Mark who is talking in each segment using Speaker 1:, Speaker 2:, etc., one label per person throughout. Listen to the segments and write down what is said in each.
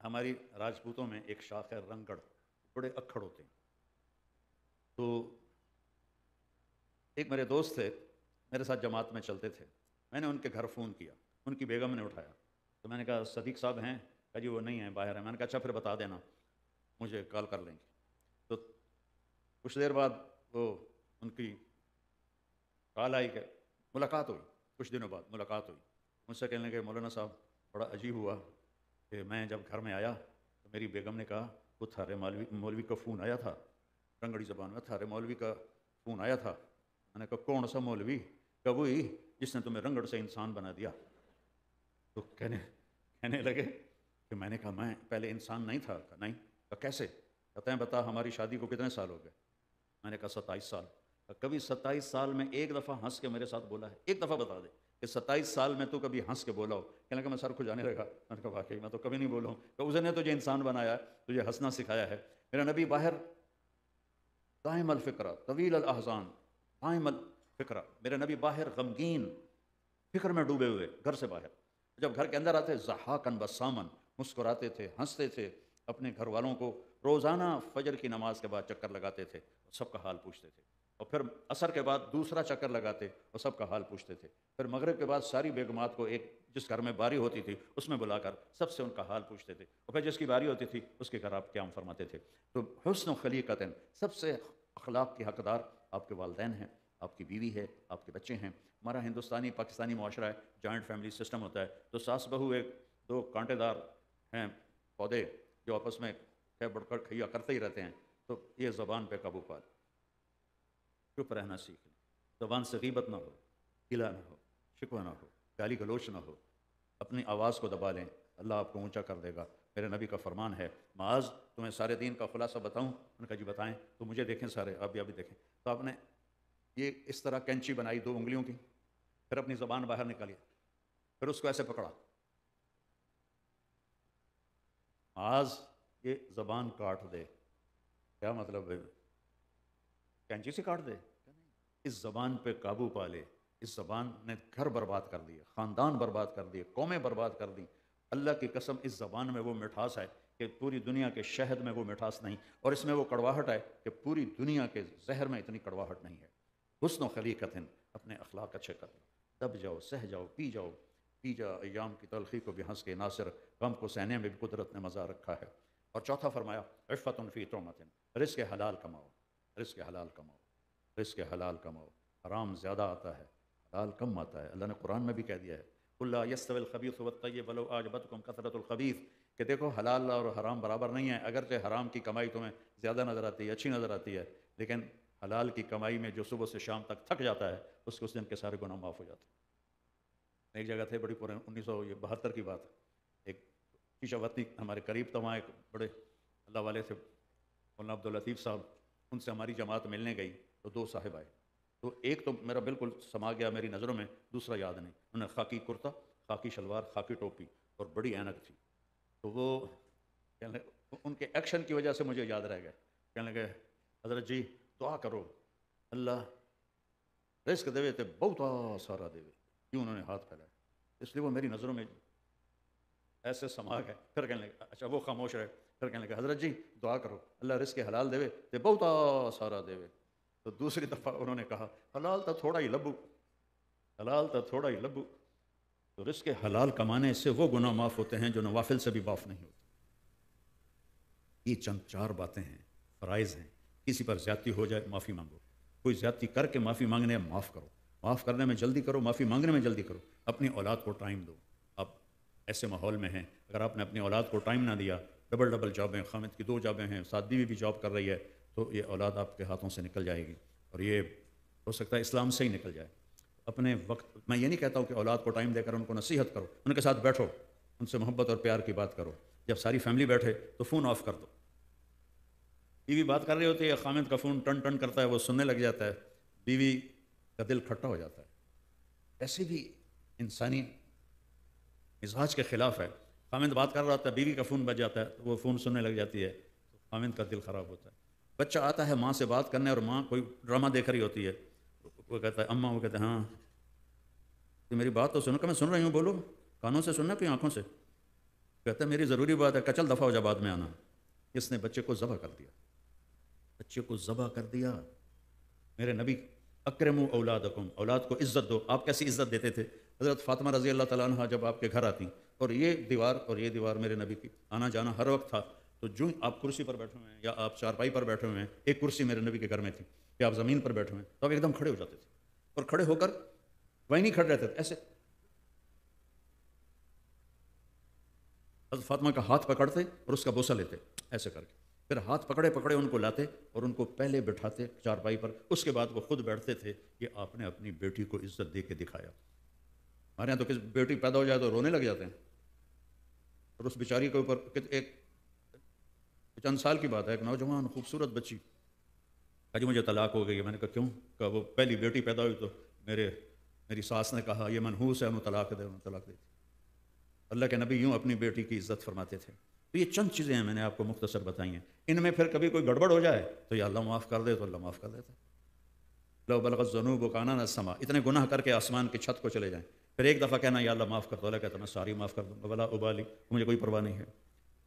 Speaker 1: ہماری راجپوتوں میں ایک شاخ ہے رنگڑ، بڑے اکھڑ ہوتے ہیں. تو ایک میرے دوست تھے، میرے ساتھ جماعت میں چلتے تھے. میں نے ان کے گھر فون کیا، ان کی بیگم نے اٹھایا. تو میں نے کہا صدیق صاحب ہیں؟ کہا جی وہ نہیں ہیں، باہر ہیں. میں نے کہا اچھا پھر بتا دینا، مجھے کال کر لیں گے. تو کچھ دیر بعد وہ ان کی کال آئی کہ ملاقات ہوئی. کچھ دنوں بعد ملاقات ہوئی. مجھ سے کہنے لگے مولانا صاحب بڑا عجیب ہوا کہ میں جب گھر میں آیا تو میری بیگم نے کہا وہ تھارے مولوی کا فون آیا تھا. رنگڑی زبان میں تھارے مولوی کا فون آیا تھا. میں نے کہا کون سا مولوی؟ کہ وہی جس نے تمہیں رنگڑ سے انسان بنا دیا. تو کہنے لگے کہ میں نے کہا میں پہلے انسان نہیں تھا. کہا نہیں. کہا کیسے؟ کہتے ہیں بتا ہماری شادی کو کتنے سال ہو گئے؟ میں نے کہا 27 سال. کبھی 27 سال میں ایک دفعہ ہنس کے میرے ساتھ بولا ہے؟ ایک دفعہ بتا دے کہ 27 سال میں تو کبھی ہنس کے بولا ہو. کہنے لگا میں سر کھجانے لگا. میں نے کہا واقعی میں تو کبھی نہیں بولا ہوں. کہ اس نے تجھے انسان بنایا ہے، تجھے ہنسنا سکھایا ہے. میرا نبی باہر دائم الفکرہ طویل الاحزان، دائم الفکرہ، میرے نبی باہر غمگین فکر میں ڈوبے ہوئے گھر سے باہر. جب گھر کے اندر آتے ضحاکن بسامن، مسکراتے تھے، ہنستے تھے. اپنے گھر والوں کو روزانہ فجر کی نماز کے بعد چکر لگاتے تھے، سب کا حال پوچھتے تھے. اور پھر عصر کے بعد دوسرا چکر لگاتے اور سب کا حال پوچھتے تھے. پھر مغرب کے بعد ساری بیگمات کو ایک جس گھر میں باری ہوتی تھی اس میں بلا کر سب سے ان کا حال پوچھتے تھے. اور پھر جس کی باری ہوتی تھی اس کے گھر آپ قیام فرماتے تھے. تو حسن و خلیقتن، سب سے اخلاق کی حقدار آپ کے والدین ہیں، آپ کی بیوی ہے، آپ کے بچے ہیں. ہمارا ہندوستانی پاکستانی معاشرہ ہے، جوائنٹ فیملی سسٹم ہوتا ہے. تو ساس بہو ایک دو کانٹے دار ہیں پودے جو آپس میں کھہ بڑھ کر کھیا کرتے ہی رہتے ہیں. تو یہ زبان پہ قابو پا لیں، چپ رہنا سیکھ لیں. زبان سے غیبت نہ ہو، گلہ نہ ہو، شکوہ نہ ہو، گالی گلوچ نہ ہو. اپنی آواز کو دبا لیں، اللہ آپ کو اونچا کر دے گا. میرے نبی کا فرمان ہے معاذ تمہیں سارے دین کا خلاصہ بتاؤں؟ انہوں نے کہا جی بتائیں. تو مجھے دیکھیں سارے، آپ بھی ابھی دیکھیں. تو آپ نے یہ اس طرح کینچی بنائی 2 انگلیوں کی، پھر اپنی زبان باہر نکالی، پھر اس کو ایسے پکڑا. معاذ یہ زبان کاٹ دے. کیا مطلب ہے؟ کینچی سے کاٹ دے؟ اس زبان پہ قابو پا لے. اس زبان نے گھر برباد کر دیے، خاندان برباد کر دیے، قومیں برباد کر دی. اللہ کی قسم اس زبان میں وہ مٹھاس ہے کہ پوری دنیا کے شہد میں وہ مٹھاس نہیں، اور اس میں وہ کڑواہٹ ہے کہ پوری دنیا کے زہر میں اتنی کڑواہٹ نہیں ہے. حسن و خلیقتن، اپنے اخلاق اچھے کر لو. دب جاؤ، سہ جاؤ، پی جاؤ. پی جا ایام کی تلخی کو بھی ہنس کے، ناصر غم کو سہنے میں بھی قدرت نے مزہ رکھا ہے. اور چوتھا فرمایا عفت فی طعمۃ، رزق حلال کماؤ، رزق حلال کماؤ، رزق حلال کماؤ. حرام زیادہ آتا ہے، حلال کم آتا ہے. اللہ نے قرآن میں بھی کہہ دیا ہے قل لا یستوی الخبیث والطیب ولو اعجبتکم کثرۃ الخبیث، کہ دیکھو حلال اور حرام برابر نہیں ہے. اگرچہ حرام کی کمائی تمہیں زیادہ نظر آتی ہے، اچھی نظر آتی ہے، لیکن حلال کی کمائی میں جو صبح سے شام تک تھک جاتا ہے اس کے اس دن کے سارے گناہ معاف ہو جاتے ہیں. ایک جگہ تھے، بڑی پورے 1972 کی بات، ایک شیشہ وطنی ہمارے قریب تھا، وہاں ایک بڑے اللہ والے تھے مولانا عبداللطیف صاحب. ان سے ہماری جماعت ملنے گئی تو 2 صاحب آئے. تو ایک تو میرا بالکل سما گیا میری نظروں میں، دوسرا یاد نہیں. انہوں نے خاکی کرتا، خاکی شلوار، خاکی ٹوپی اور بڑی اینک تھی. تو وہ کہنے ان کے ایکشن کی وجہ سے مجھے یاد رہ گیا. کہنے لگے حضرت جی دعا کرو اللہ رزق دے تے بہت سارا دے. کیوں انہوں نے ہاتھ پھیلایا، اس لیے وہ میری نظروں میں ایسے سما گئے. پھر کہنے لگے اچھا وہ خاموش رہے. پھر کہنے لگے حضرت جی دعا کرو اللہ رزق حلال دے تے بہت سارا دے. تو دوسری دفعہ انہوں نے کہا حلال تو تھوڑا ہی لبو، حلال تو تھوڑا ہی لبو. تو رزق حلال کمانے سے وہ گناہ معاف ہوتے ہیں جو نوافل سے بھی معاف نہیں ہوتے. یہ چند 4 باتیں ہیں، فرائض ہیں. کسی پر زیادتی ہو جائے معافی مانگو. کوئی زیادتی کر کے معافی مانگنے معاف کرو. معاف کرنے میں جلدی کرو، معافی مانگنے میں جلدی کرو. اپنی اولاد کو ٹائم دو. آپ ایسے ماحول میں ہیں، اگر آپ نے اپنی اولاد کو ٹائم نہ دیا، ڈبل جابیں، خامد کی 2 جابیں ہیں، ساتھ بیوی بھی جاب کر رہی ہے، تو یہ اولاد آپ کے ہاتھوں سے نکل جائے گی. اور یہ ہو سکتا ہے اسلام سے ہی نکل جائے. اپنے وقت، میں یہ نہیں کہتا ہوں کہ اولاد کو ٹائم دے کر ان کو نصیحت کرو، ان کے ساتھ بیٹھو، ان سے محبت اور پیار کی بات کرو. جب ساری فیملی بیٹھے تو فون آف کر دو. بیوی بات کر رہی ہوتی ہے، خامد کا فون ٹن ٹن کرتا ہے، وہ سننے لگ جاتا ہے، بیوی کا دل کھٹا ہو جاتا ہے. ایسے بھی انسانی مزاج کے خلاف ہے. خامد بات کر رہا ہوتا ہے، بیوی کا فون بج جاتا ہے، وہ فون سننے لگ جاتی ہے، تو خامد کا دل خراب ہوتا ہے. بچہ آتا ہے ماں سے بات کرنے اور ماں کوئی ڈرامہ دیکھ رہی ہوتی ہے، وہ کہتا ہے اماں، وہ کہتے ہیں ہاں تو میری بات تو سنو. کہ میں سن رہی ہوں، بولو. کانوں سے سننا کہ آنکھوں سے؟ کہتا ہے میری ضروری بات ہے کہ چل دفعہ ہو جا بعد میں آنا. اس نے بچے کو ذبح کر دیا، بچے کو ذبح کر دیا. میرے نبی اکرموا اولادکم، اولاد کو عزت دو. آپ کیسی عزت دیتے تھے؟ حضرت فاطمہ رضی اللہ تعالیٰ عنہ جب آپ کے گھر آتی اور یہ دیوار میرے نبی کی آنا جانا ہر وقت تھا، تو جو آپ کرسی پر بیٹھے ہوئے ہیں یا آپ چارپائی پر بیٹھے ہوئے ہیں، ایک کرسی میرے نبی کے گھر میں تھی کہ آپ زمین پر بیٹھے ہوئے ہیں تو آپ ایک دم کھڑے ہو جاتے تھے، اور کھڑے ہو کر وہیں نہیں کھڑے رہتے تھے، ایسے حضرت فاطمہ کا ہاتھ پکڑتے اور اس کا بوسہ لیتے ایسے کر کے، پھر ہاتھ پکڑے پکڑے ان کو لاتے اور ان کو پہلے بٹھاتے چارپائی پر، اس کے بعد وہ خود بیٹھتے تھے کہ آپ نے اپنی بیٹی کو عزت دے کے دکھایا. ہمارے یہاں تو کسی بیٹی پیدا ہو جائے تو رونے لگ جاتے ہیں، اور اس بیچاری کے اوپر ایک چند سال کی بات ہے، ایک نوجوان خوبصورت بچی کہا جی مجھے طلاق ہو گئی ہے. میں نے کہا کیوں؟ کہا وہ پہلی بیٹی پیدا ہوئی تو میری ساس نے کہا یہ منحوس ہے، ہمیں طلاق دے، انہوں نے طلاق دی. اللہ کے نبی یوں اپنی بیٹی کی عزت فرماتے تھے. تو یہ چند چیزیں ہیں میں نے آپ کو مختصر بتائی ہیں، ان میں پھر کبھی کوئی گڑبڑ ہو جائے تو یا اللہ معاف کر دے تو اللہ معاف کر دیتا ہے. لو بلغت الذنوب کانان السما، اتنے گناہ کر کے آسمان کی چھت کو چلے جائیں، پھر ایک دفعہ کہنا یا اللہ معاف کر دو، اللہ کہتا میں ساری معاف کر دوں گا ولا ابالی، مجھے کوئی پرواہ نہیں ہے.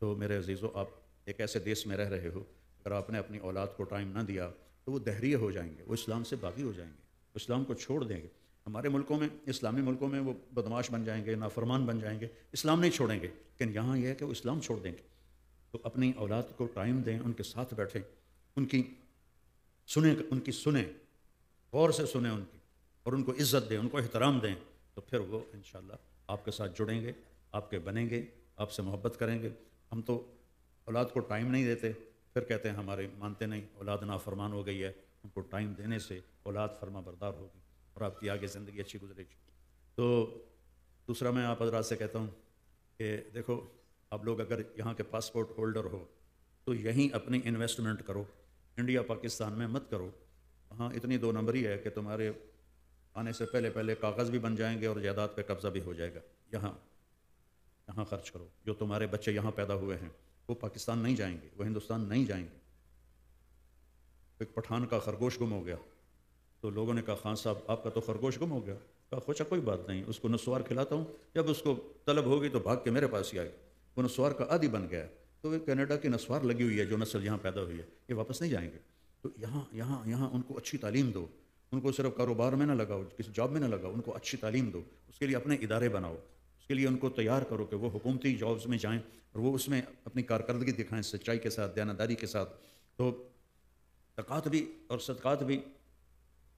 Speaker 1: تو میرے عزیزو، آپ ایک ایسے دیس میں رہ رہے ہو، اگر آپ نے اپنی اولاد کو ٹائم نہ دیا تو وہ دہریے ہو جائیں گے، وہ اسلام سے باغی ہو جائیں گے، وہ اسلام کو چھوڑ دیں گے. ہمارے ملکوں میں، اسلامی ملکوں میں وہ بدماش بن جائیں گے، نافرمان بن جائیں گے، اسلام نہیں چھوڑیں گے. لیکن یہاں یہ ہے کہ وہ اسلام چھوڑ دیں گے. تو اپنی اولاد کو ٹائم دیں، ان کے ساتھ بیٹھیں، ان کی سنیں، غور سے سنیں ان کی، اور ان کو عزت دیں، ان کو احترام دیں. تو پھر وہ انشاءاللہ آپ کے ساتھ جڑیں گے، آپ کے بنیں گے، آپ سے محبت کریں گے. ہم تو اولاد کو ٹائم نہیں دیتے، پھر کہتے ہیں ہمارے مانتے نہیں، اولاد نافرمان ہو گئی ہے. ان کو ٹائم دینے سے اولاد فرما بردار ہوگی اور آپ کی آگے زندگی اچھی گزرے گی. تو دوسرا میں آپ حضرات سے کہتا ہوں کہ دیکھو، آپ لوگ اگر یہاں کے پاسپورٹ ہولڈر ہو تو یہیں اپنی انویسٹمنٹ کرو، انڈیا پاکستان میں مت کرو. وہاں اتنی دو نمبری ہے کہ تمہارے آنے سے پہلے کاغذ بھی بن جائیں گے اور جائیداد پہ قبضہ بھی ہو جائے گا. یہاں خرچ کرو. جو تمہارے بچے یہاں پیدا ہوئے ہیں وہ پاکستان نہیں جائیں گے، وہ ہندوستان نہیں جائیں گے. ایک پٹھان کا خرگوش گم ہو گیا تو لوگوں نے کہا خان صاحب آپ کا تو خرگوش گم ہو گیا. کہا خوشا کوئی بات نہیں، اس کو نسوار کھلاتا ہوں، جب اس کو طلب ہوگی تو بھاگ کے میرے پاس ہی آئے. وہ نسوار کا عادی بن گیا. تو وہ کینیڈا کی نسوار لگی ہوئی ہے جو نسل یہاں پیدا ہوئی ہے، یہ واپس نہیں جائیں گے. تو یہاں ان کو اچھی تعلیم دو، ان کو صرف کاروبار میں نہ لگاؤ، کسی جاب میں نہ لگاؤ، ان کو اچھی تعلیم دو. اس کے لیے اپنے ادارے بناؤ، اس کے لیے ان کو تیار کرو کہ وہ حکومتی جابز میں جائیں اور وہ اس میں اپنی کارکردگی دکھائیں سچائی کے ساتھ، دیانتداری کے ساتھ. تو زکوٰۃ بھی اور صدقات بھی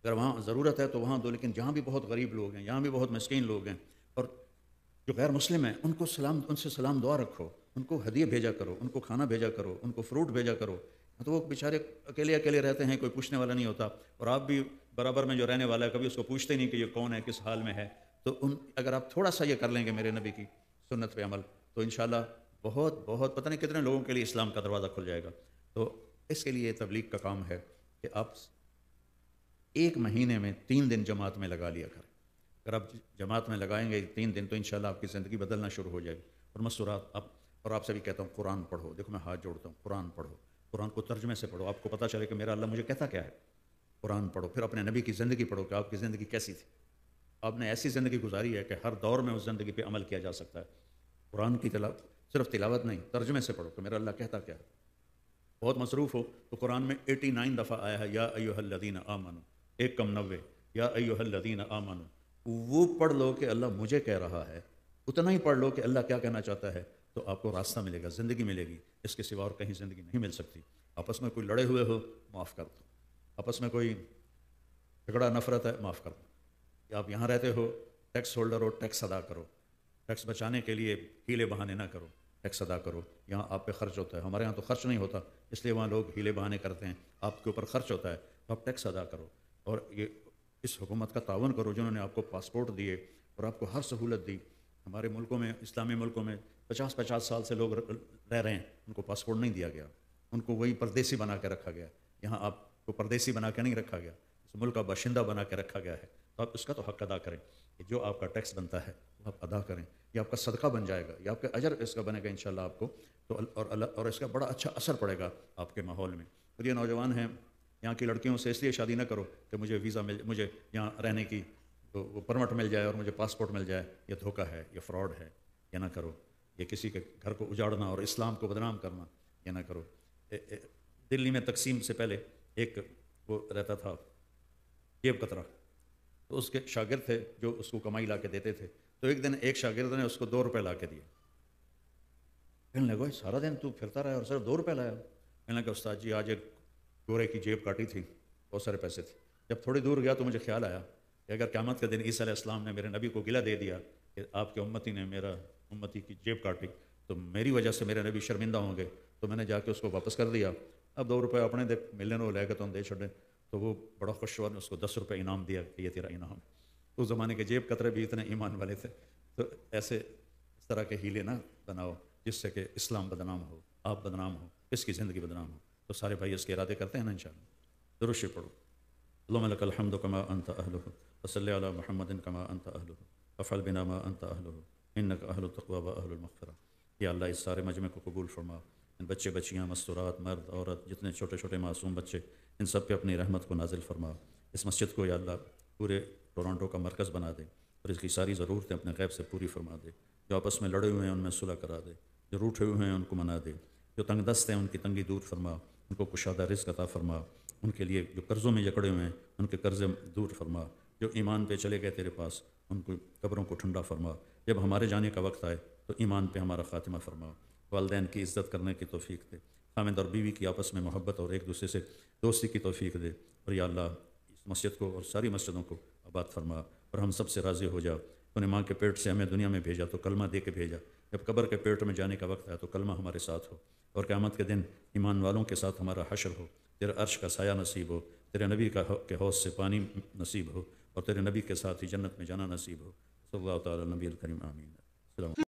Speaker 1: اگر وہاں ضرورت ہے تو وہاں دو، لیکن جہاں بھی بہت غریب لوگ ہیں، یہاں بھی بہت مسکین لوگ ہیں اور جو غیر مسلم ہیں، ان سے سلام دعا رکھو، ان کو ہدیے بھیجا کرو، ان کو کھانا بھیجا کرو، ان کو فروٹ بھیجا کرو. تو وہ بیچارے اکیلے رہتے ہیں، کوئی پوچھنے والا نہیں ہوتا، اور آپ بھی برابر میں جو رہنے والا ہے کبھی اس کو پوچھتے نہیں کہ یہ کون ہے، کس حال میں ہے. تو اگر آپ تھوڑا سا یہ کر لیں گے میرے نبی کی سنت پہ عمل، تو انشاءاللہ بہت پتہ نہیں کتنے لوگوں کے لیے اسلام کا دروازہ کھل جائے گا. تو اس کے لیے تبلیغ کا کام ہے کہ آپ ایک مہینے میں 3 دن جماعت میں لگا لیا کریں. اگر آپ جماعت میں لگائیں گے 3 دن تو انشاءاللہ آپ کی زندگی بدلنا شروع ہو جائے گی. اور مسورات اور آپ سے بھی کہتا ہوں قرآن پڑھو. دیکھو میں ہاتھ جوڑتا ہوں، قرآن پڑھو، قرآن کو ترجمے سے پڑھو، آپ کو پتہ چلے کہ میرا اللہ مجھے کہتا کیا ہے. قرآن پڑھو، پھر اپنے نبی کی زندگی پڑھو کہ آپ کی زندگی کیسی تھی. آپ نے ایسی زندگی گزاری ہے کہ ہر دور میں اس زندگی پہ عمل کیا جا سکتا ہے. قرآن کی صرف تلاوت نہیں، ترجمے سے پڑھو کہ میرا اللہ کہتا کیا ہے. بہت مصروف ہو تو قرآن میں 89 دفعہ آیا ہے یا ایھا الذین آمنو، 1 کم 90، یا ایھا الذین آمنو. وہ پڑھ لو کہ اللہ مجھے کہہ رہا ہے، اتنا ہی پڑھ لو کہ اللہ کیا کہنا چاہتا ہے، تو آپ کو راستہ ملے گا، زندگی ملے گی. اس کے سوا اور کہیں زندگی نہیں مل سکتی. آپس میں کوئی لڑے ہوئے ہو معاف کر دو، آپس میں کوئی جھگڑا نفرت ہے معاف کر دو. یا آپ یہاں رہتے ہو، ٹیکس ہولڈر ہو، ٹیکس ادا کرو. ٹیکس بچانے کے لیے ہیلے بہانے نہ کرو، ٹیکس ادا کرو. یہاں آپ پہ خرچ ہوتا ہے، ہمارے یہاں تو خرچ نہیں ہوتا، اس لیے وہاں لوگ ہیلے بہانے کرتے ہیں. آپ کے اوپر خرچ ہوتا ہے تو آپ ٹیکس ادا کرو. اور یہ اس حکومت کا تعاون کرو جنہوں نے آپ کو پاسپورٹ دیے اور آپ کو ہر سہولت دی. ہمارے ملکوں میں، اسلامی ملکوں میں 50 سال سے لوگ رہ رہے ہیں، ان کو پاسپورٹ نہیں دیا گیا، ان کو وہی پردیسی بنا کے رکھا گیا. یہاں آپ کو پردیسی بنا کے نہیں رکھا گیا، اس ملک کا باشندہ بنا کے رکھا گیا ہے. تو آپ اس کا تو حق ادا کریں کہ جو آپ کا ٹیکس بنتا ہے وہ آپ ادا کریں. یہ آپ کا صدقہ بن جائے گا، یہ آپ کا اجر اس کا بنے گا انشاءاللہ آپ کو. تو اور اس کا بڑا اچھا اثر پڑے گا آپ کے ماحول میں. اور یہ نوجوان ہیں، یہاں کی لڑکیوں سے اس لیے شادی نہ کرو کہ مجھے ویزا مجھے یہاں رہنے کی وہ پرمٹ مل جائے اور مجھے پاسپورٹ مل جائے. یہ دھوکہ ہے، یہ فراڈ ہے، یہ نہ کرو. یہ کسی کے گھر کو اجاڑنا اور اسلام کو بدنام کرنا یہ نہ کرو۔ دلی میں تقسیم سے پہلے ایک وہ رہتا تھا جیب کترا، تو اس کے شاگرد تھے جو اس کو کمائی لا کے دیتے تھے، تو ایک دن ایک شاگرد نے اس کو 2 روپے لا کے دیے۔ کہنے لگا سارا دن تو پھرتا رہا اور صرف 2 روپے لایا؟ کہنے لگا استاد جی آج ایک گورے کی جیب کاٹی تھی، بہت سارے پیسے تھے، جب تھوڑی دور گیا تو مجھے خیال آیا کہ اگر قیامت کے دن عیسیٰ علیہ السلام نے میرے نبی کو گلہ دے دیا کہ آپ کے امتی نے میرا امتی کی جیب کاٹی تو میری وجہ سے میرے نبی شرمندہ ہوں گے، تو میں نے جا کے اس کو واپس کر دیا، اب 2 روپے اپنے ملنے وہ لے کے تو دے چھوڑے، تو وہ بڑا خوش ہوا نے اس کو 10 روپے انعام دیا کہ یہ تیرا انعام۔ اس زمانے کے جیب کترے بھی اتنے ایمان والے تھے۔ تو ایسے اس طرح کے ہیلے نہ بناؤ جس سے کہ اسلام بدنام ہو، آپ بدنام ہو، اس کی زندگی بدنام ہو۔ تو سارے بھائی اس کے ارادے کرتے ہیں نا انشاءاللہ۔ درود شریف پڑھو۔ اللهم لك الحمد كما أنت أهله وصل على محمد كما أنت أهله وافعل بنا ما أنت أهله إنك أهل التقوى وأهل المغفرة۔ یا اللہ اس سارے مجمع کو قبول فرما، ان بچے بچیاں مستورات مرد عورت جتنے چھوٹے چھوٹے معصوم بچے ان سب پہ اپنی رحمت کو نازل فرما۔ اس مسجد کو یا اللہ پورے ٹورانٹو کا مرکز بنا دے اور اس کی ساری ضرورتیں اپنے غیب سے پوری فرما دے۔ جو آپس میں لڑے ہوئے ہیں ان میں صلح کرا دے، جو روٹھے ہوئے ہیں ان کو منا دے، جو تنگ دست ہیں ان کی تنگی دور فرما، ان کو کشادہ رزق عطا فرما، ان کے لیے جو قرضوں میں جکڑے ہوئے ہیں ان کے قرضے دور فرما، جو ایمان پہ چلے گئے تیرے پاس ان کو قبروں کو ٹھنڈا فرما، جب ہمارے جانے کا وقت آئے تو ایمان پہ ہمارا خاتمہ فرما، والدین کی عزت کرنے کی توفیق دے، خاوند اور بیوی کی آپس میں محبت اور ایک دوسرے سے دوستی کی توفیق دے، اور یا اللہ اس مسجد کو اور ساری مسجدوں کو آباد فرما اور ہم سب سے راضی ہو جا۔ تو نے ماں کے پیٹ سے ہمیں دنیا میں بھیجا تو کلمہ دے کے بھیجا، جب قبر کے پیٹ میں جانے کا وقت آیا تو کلمہ ہمارے ساتھ ہو، اور قیامت کے دن ایمان والوں کے ساتھ ہمارا حشر ہو، تیرے عرش کا سایہ نصیب ہو، تیرے نبی کے حوض سے پانی نصیب ہو، اور تیرے نبی کے ساتھ ہی جنت میں جانا نصیب ہو۔ صلی اللہ تعالیٰ نبی الکریم آمین۔ السلام